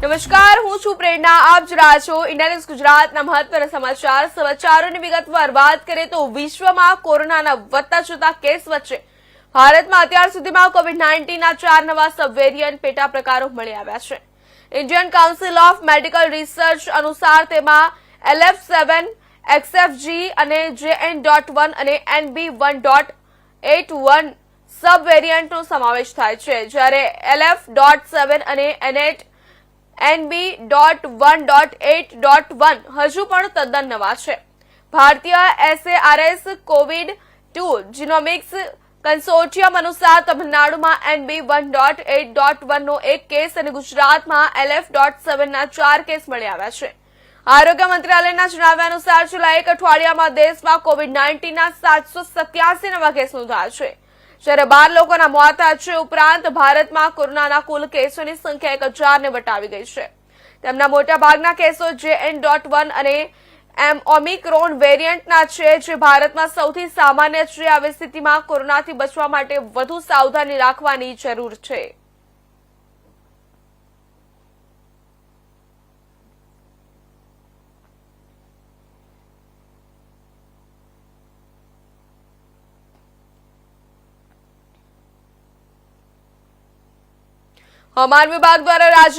નમસ્કાર, હું છું પ્રેરણા. આપ જોઈ રહ્યા છો ઇન્ડિયા ન્યૂઝ ગુજરાતના મહત્વના સમાચારોની વિગતવાર વાત કરીએ તો વિશ્વમાં કોરોનાના વધતા જતા કેસ વચ્ચે ભારતમાં અત્યાર સુધીમાં કોવિડ-19 ના 4 નવા સબ વેરિયન્ટ પેટા પ્રકારો મળી આવ્યા છે. Indian council of medical research અનુસાર તેમાં LF7, XFG અને JN.1 અને NB1.81 સબ વેરિયન્ટનો સમાવેશ થાય છે, જ્યારે LF.7 અને NB.1.8.1 હજુ પણ તદ્દન નવા છે. ભારતીય SARS કોવિડ-2 જીનોમિક્સ કન્સોર્ટિયમ અનુસાર તમિલનાડુમાં NB1.8.1 નો એક કેસ અને ગુજરાતમાં LF.7 ના 4 કેસ મળી આવ્યા છે. આરોગ્ય મંત્રાલયના જણાવ્યા અનુસાર છેલ્લા એક અઠવાડિયામાં દેશમાં કોવિડ-19 ના 787 નવા કેસ નોંધાયા છે, જ્યારે 12 લોકોના મોત થયા છે. ઉપરાંત ભારતમાં કોરોનાના કુલ કેસોની સંખ્યા 1000 ને વટાવી ગઈ છે. તેમના મોટાભાગના કેસો JN.1 અને ઓમિક્રોન વેરિયન્ટના છે, જે ભારતમાં સૌથી સામાન્ય છે. આવી સ્થિતિમાં કોરોનાથી બચવા માટે વધુ સાવધાની રાખવાની જરૂર છે. હવામાન વિભાગ દ્વારા રાજ્ય